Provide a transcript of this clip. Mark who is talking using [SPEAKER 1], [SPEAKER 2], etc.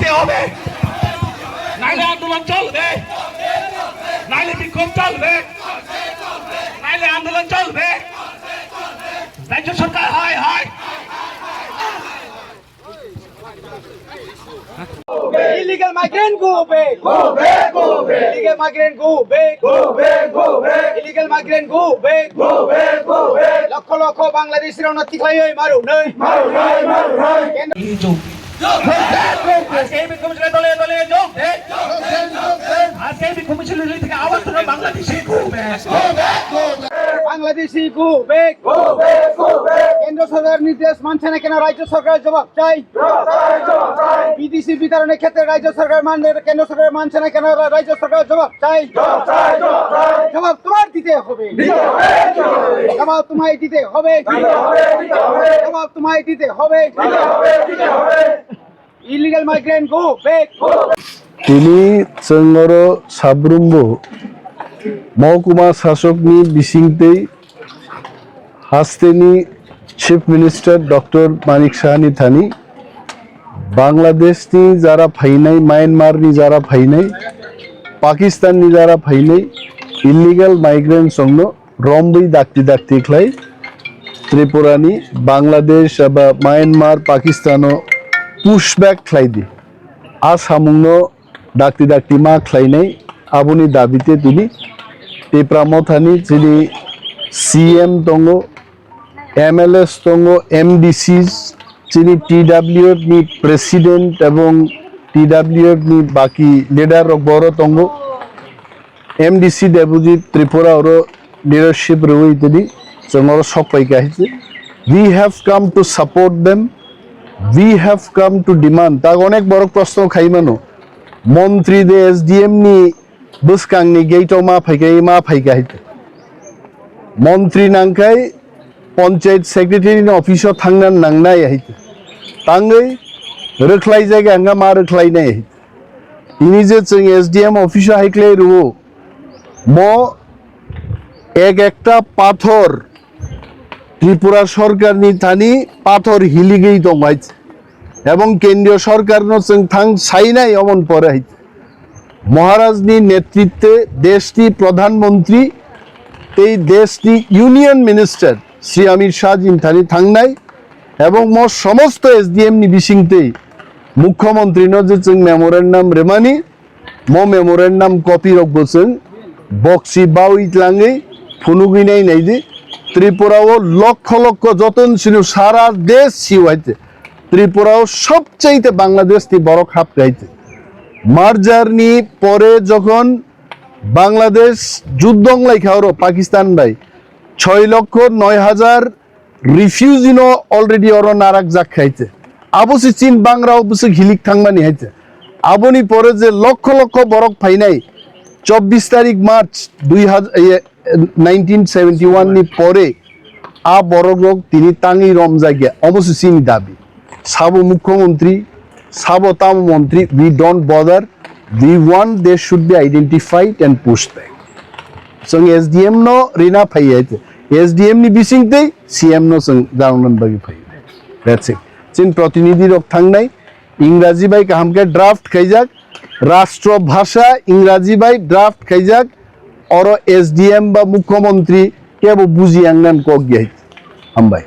[SPEAKER 1] দিতে হবে, নাইলে আন্দোলন চলবে, নাইলে বিক্ষোভ চলবে, নাইলে আন্দোলন চলবে। রাজ্য সরকার হয় হয়
[SPEAKER 2] Illegal migrant go back.
[SPEAKER 3] Go back, go back.
[SPEAKER 2] Illegal migrant go back.
[SPEAKER 3] Go back, go back.
[SPEAKER 2] Illegal migrant go back.
[SPEAKER 3] Go back, go back.
[SPEAKER 2] Lakh lakh বাংলাদেশের উন্নতি হয় মারু নই
[SPEAKER 3] মারো নাই, মারো নাই।
[SPEAKER 1] আজকে এই বিক্ষোভ মিছিলে দলে দলে যোগ দে। আজকে এই বিক্ষোভ মিছিল থেকে আওয়াজ তুলে Bangladeshi go back।
[SPEAKER 2] Bangladeshi go back.
[SPEAKER 3] Go back, go back.
[SPEAKER 2] কেন্দ্র সরকার নির্দেশ মানছে না কেন রাজ্য সরকার জবাব চাই। বিদেশি বিতরণের ক্ষেত্রে রাজ্য সরকার মানে কেন্দ্র সরকার মানছে না কেন রাজ্য সরকার জবাব চাই। জবাব তোমার দিতে হবে, জবাব তোমায় দিতে হবে, জবাব তোমায় দিতে হবে। Illegal migrant go back.
[SPEAKER 4] তিনি চেঙ্গর সাব্রুম্বু মহকুমা শাসকনি বিসিংতেই হাস্তেনি চিফ মিনিস্টার ডক্টর মানিক সাহানি থানি বাংলাদেশনি যারা ফাইনাই মায়ানমারনি যারা ফাইনাই পাকিস্তাননি যারা ফাইনাই ইলিগাল মাইগ্রেন্ট সংनो রম্বই দাক্তি দাক্তি খ্লাই ত্রিপুরানি বাংলাদেশ বা মায়ানমার পাকিস্তানো পুশব্যাক খ্লাই দি আসামুংনো দাক্তি দাক্তি মা খ্লাইনাই আবুনি দাবিতে তিনি টেপ্রামথানি যিনি সিএম দङ এমএলএস দङ এমডিসিস যিনি টিডাব্লিউএফ নি প্রেসিডেন্ট এবং টিডাব্লিউএফ নি বাকি লিডার বড় দङ এমডিসি ডেপুটি ত্রিপুরা ওর লিডারশিপ রই তিনি जोंर सकपाय गाहिसे we have come to support them, we have come to demand ता अनेक बड़ प्रश्न खाइमानो मन्त्री दे एसडीएम नि बुसकांनि गेटआव मा फायगाहिते मन्त्री नांखाय पंचायत सेक्रेटारिनि अफिसाव थांना नांनाय हायते तांगै रोख्लाय जायगा आंगा मा रोख्लायनाय इनि जे जों एसडीएम अफिसाव हायख्लाय रुओ म एक एकटा पाथर त्रिपुरा सरकार नि थानी पाथर हिलिगेई दंगाइছে এবং কেন্দ্রীয় সরকার जों थां साइनाय अमन परे हायছে মহারাজনি নেতৃত্বে দেশটি প্রধানমন্ত্রী এই দেশটি ইউনিয়ন মিনিস্টার শ্রী আমির শাহ জিন থানি থাংনাই এবং ম সমস্ত এসডিএম নি বিসিংতে মুখ্যমন্ত্রী ন যে जों মেমোরেন্ডাম রেমানি ম মেমোরেন্ডাম কপি রগবসং বক্সি বাউইতলাঙ্গै ফুনুগিনাই নাইদে ত্রিপুরাও লক্ষ লক্ষ যতন ছিল সারা দেশ ছিওয়াইতে ত্রিপুরাও সবচেয়ে বাংলাদেশ তি বড় খাপ গাইতে মার্জার নি পরে যখন বাংলাদেশ যুদ্ধংলাই খাওয়ারো পাকিস্তান ভাই 6,09,000 রিফিউজিনো অলরেডি ওর নারাক জাক খাইতে আবসি চীন বাংলা অবশ্য হিলিক থাংমানি হাইতে আবনি পরে যে লক্ষ লক্ষ বরক ফাইনাই 24 তারিখ মার্চ 1971 নি পরে আ বড়গক তিনি তাঙ্গি রমজাগিয়া অবশ্য চিনি দাবি সাবো মুখ্যমন্ত্রী সাবো তাম মন্ত্রী we don't bother, we want they should be identified and pushed back so SDM no rina phaiyaite SDM ni bisingte CM no sung daungan bagi phai that's it chin protinidhi rok thangnai इंग्राजी बाई हमके draft खाइजाक राष्ट्र भाषा इंग्राजी by draft खाइजाक और SDM बा मुख्यमंत्री के वो बुझी आंगन को गया हम भाई